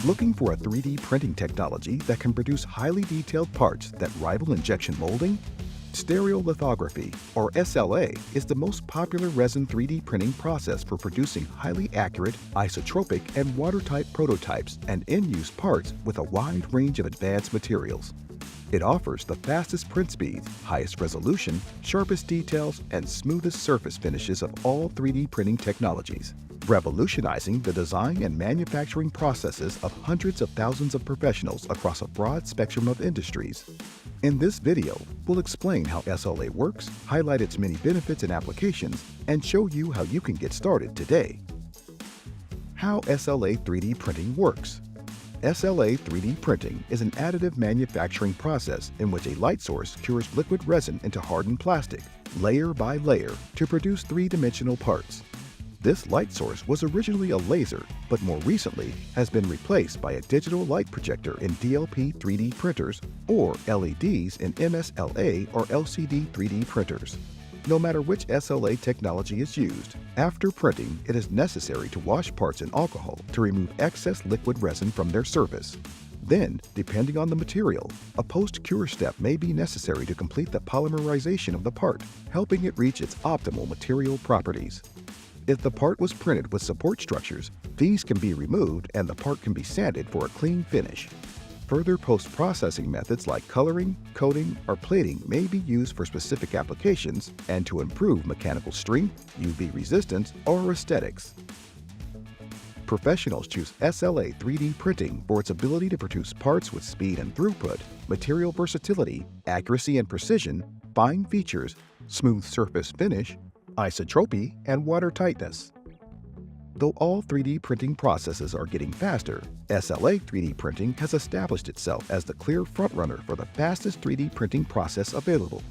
Looking for a 3D printing technology that can produce highly detailed parts that rival injection molding? Stereolithography, or SLA, is the most popular resin 3D printing process for producing highly accurate, isotropic, and watertight prototypes and in-use parts with a wide range of advanced materials. It offers the fastest print speeds, highest resolution, sharpest details, and smoothest surface finishes of all 3D printing technologies, revolutionizing the design and manufacturing processes of hundreds of thousands of professionals across a broad spectrum of industries. In this video, we'll explain how SLA works, highlight its many benefits and applications, and show you how you can get started today. How SLA 3D printing works. SLA 3D printing is an additive manufacturing process in which a light source cures liquid resin into hardened plastic, layer by layer, to produce three-dimensional parts. This light source was originally a laser, but more recently has been replaced by a digital light projector in DLP 3D printers or LEDs in MSLA or LCD 3D printers. No matter which SLA technology is used, after printing, it is necessary to wash parts in alcohol to remove excess liquid resin from their surface. Then, depending on the material, a post-cure step may be necessary to complete the polymerization of the part, helping it reach its optimal material properties. If the part was printed with support structures, these can be removed and the part can be sanded for a clean finish. Further post-processing methods like coloring, coating, or plating may be used for specific applications and to improve mechanical strength, UV resistance, or aesthetics. Professionals choose SLA 3D printing for its ability to produce parts with speed and throughput, material versatility, accuracy and precision, fine features, smooth surface finish, isotropy, and water tightness. Though all 3D printing processes are getting faster, SLA 3D printing has established itself as the clear frontrunner for the fastest 3D printing process available.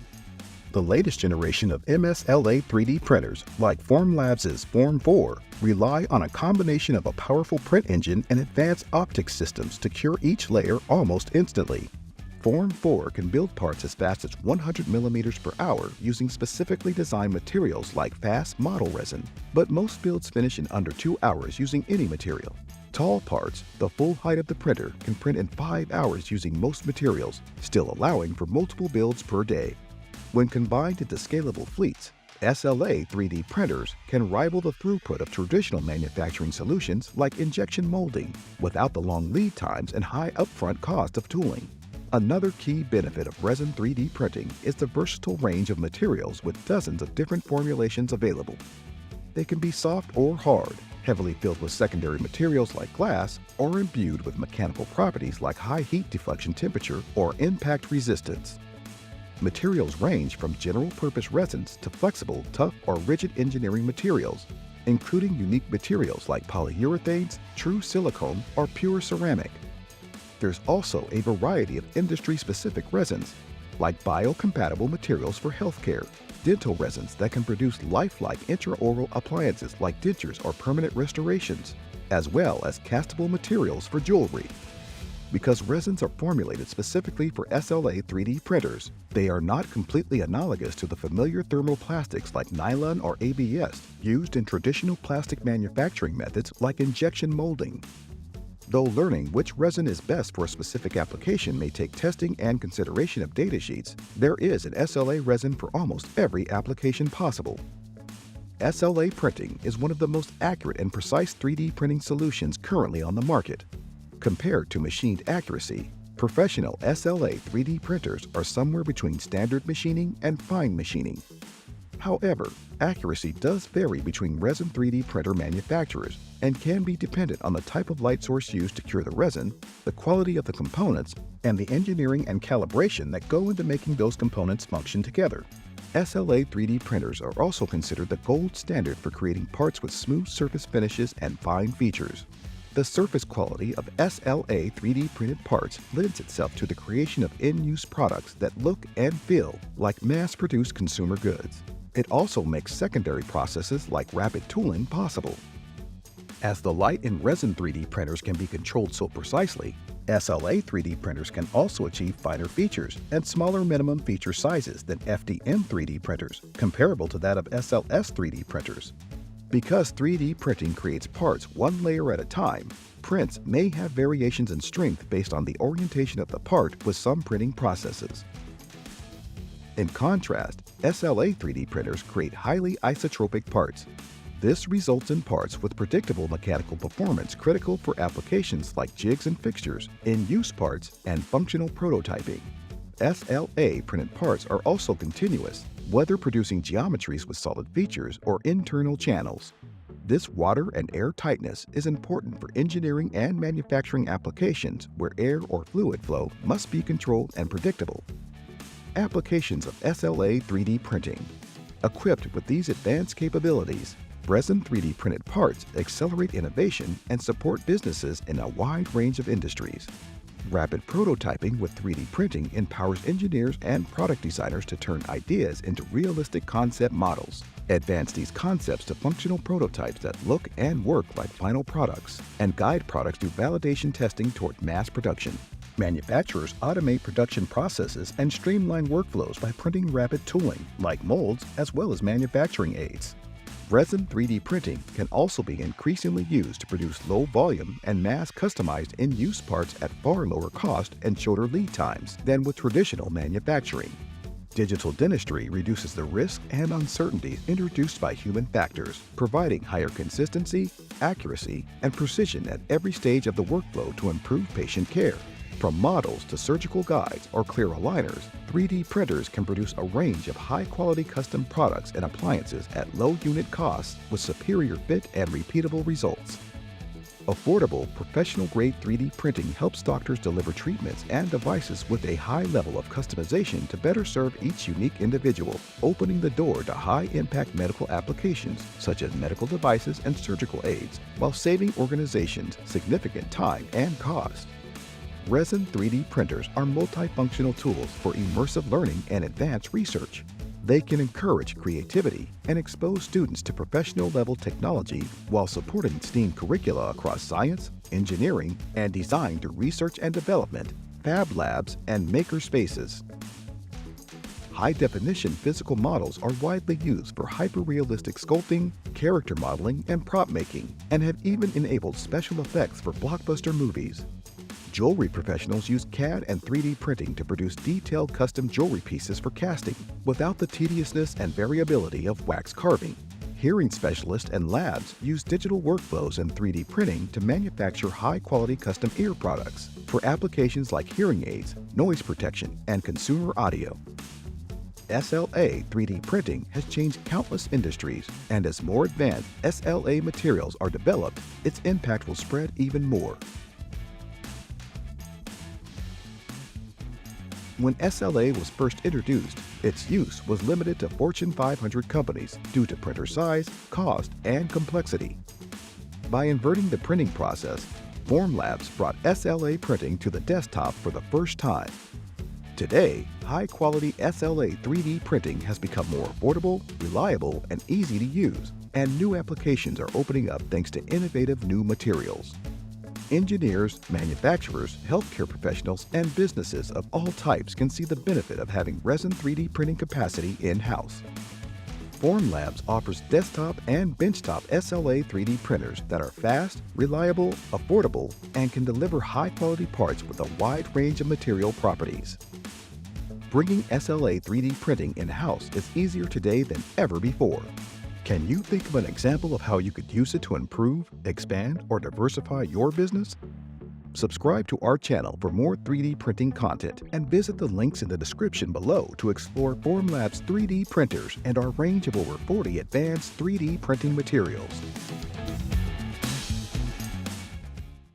The latest generation of MSLA 3D printers, like Formlabs' Form 4, rely on a combination of a powerful print engine and advanced optics systems to cure each layer almost instantly. Form 4 can build parts as fast as 100 millimeters per hour using specifically designed materials like fast model resin, but most builds finish in under 2 hours using any material. Tall parts, the full height of the printer, can print in 5 hours using most materials, still allowing for multiple builds per day. When combined into scalable fleets, SLA 3D printers can rival the throughput of traditional manufacturing solutions like injection molding, without the long lead times and high upfront cost of tooling. Another key benefit of resin 3D printing is the versatile range of materials with dozens of different formulations available. They can be soft or hard, heavily filled with secondary materials like glass, or imbued with mechanical properties like high heat deflection temperature or impact resistance. Materials range from general-purpose resins to flexible, tough, or rigid engineering materials, including unique materials like polyurethanes, true silicone, or pure ceramic. There's also a variety of industry-specific resins, like biocompatible materials for healthcare, dental resins that can produce lifelike intraoral appliances like dentures or permanent restorations, as well as castable materials for jewelry. Because resins are formulated specifically for SLA 3D printers, they are not completely analogous to the familiar thermoplastics like nylon or ABS used in traditional plastic manufacturing methods like injection molding. Though learning which resin is best for a specific application may take testing and consideration of datasheets, there is an SLA resin for almost every application possible. SLA printing is one of the most accurate and precise 3D printing solutions currently on the market. Compared to machined accuracy, professional SLA 3D printers are somewhere between standard machining and fine machining. However, accuracy does vary between resin 3D printer manufacturers and can be dependent on the type of light source used to cure the resin, the quality of the components, and the engineering and calibration that go into making those components function together. SLA 3D printers are also considered the gold standard for creating parts with smooth surface finishes and fine features. The surface quality of SLA 3D printed parts lends itself to the creation of in-use products that look and feel like mass-produced consumer goods. It also makes secondary processes like rapid tooling possible. As the light in resin 3D printers can be controlled so precisely, SLA 3D printers can also achieve finer features and smaller minimum feature sizes than FDM 3D printers, comparable to that of SLS 3D printers. Because 3D printing creates parts one layer at a time, prints may have variations in strength based on the orientation of the part with some printing processes. In contrast, SLA 3D printers create highly isotropic parts. This results in parts with predictable mechanical performance critical for applications like jigs and fixtures, in-use parts, and functional prototyping. SLA printed parts are also continuous, whether producing geometries with solid features or internal channels. This water and air tightness is important for engineering and manufacturing applications where air or fluid flow must be controlled and predictable. Applications of SLA 3D printing. Equipped with these advanced capabilities, resin 3D printed parts accelerate innovation and support businesses in a wide range of industries. Rapid prototyping with 3D printing empowers engineers and product designers to turn ideas into realistic concept models, advance these concepts to functional prototypes that look and work like final products, and guide products through validation testing toward mass production. Manufacturers automate production processes and streamline workflows by printing rapid tooling, like molds, as well as manufacturing aids. Resin 3D printing can also be increasingly used to produce low-volume and mass-customized in-use parts at far lower cost and shorter lead times than with traditional manufacturing. Digital dentistry reduces the risk and uncertainties introduced by human factors, providing higher consistency, accuracy, and precision at every stage of the workflow to improve patient care. From models to surgical guides or clear aligners, 3D printers can produce a range of high-quality custom products and appliances at low unit costs with superior fit and repeatable results. Affordable, professional-grade 3D printing helps doctors deliver treatments and devices with a high level of customization to better serve each unique individual, opening the door to high-impact medical applications such as medical devices and surgical aids, while saving organizations significant time and cost. Resin 3D printers are multifunctional tools for immersive learning and advanced research. They can encourage creativity and expose students to professional-level technology while supporting STEAM curricula across science, engineering, and design through research and development, fab labs, and maker spaces. High-definition physical models are widely used for hyper-realistic sculpting, character modeling, and prop making, and have even enabled special effects for blockbuster movies. Jewelry professionals use CAD and 3D printing to produce detailed custom jewelry pieces for casting without the tediousness and variability of wax carving. Hearing specialists and labs use digital workflows and 3D printing to manufacture high-quality custom ear products for applications like hearing aids, noise protection, and consumer audio. SLA 3D printing has changed countless industries, and as more advanced SLA materials are developed, its impact will spread even more. When SLA was first introduced, its use was limited to Fortune 500 companies due to printer size, cost, and complexity. By inverting the printing process, Formlabs brought SLA printing to the desktop for the first time. Today, high-quality SLA 3D printing has become more affordable, reliable, and easy to use, and new applications are opening up thanks to innovative new materials. Engineers, manufacturers, healthcare professionals, and businesses of all types can see the benefit of having resin 3D printing capacity in-house. Formlabs offers desktop and benchtop SLA 3D printers that are fast, reliable, affordable, and can deliver high-quality parts with a wide range of material properties. Bringing SLA 3D printing in-house is easier today than ever before. Can you think of an example of how you could use it to improve, expand, or diversify your business? Subscribe to our channel for more 3D printing content and visit the links in the description below to explore Formlabs 3D printers and our range of over 40 advanced 3D printing materials.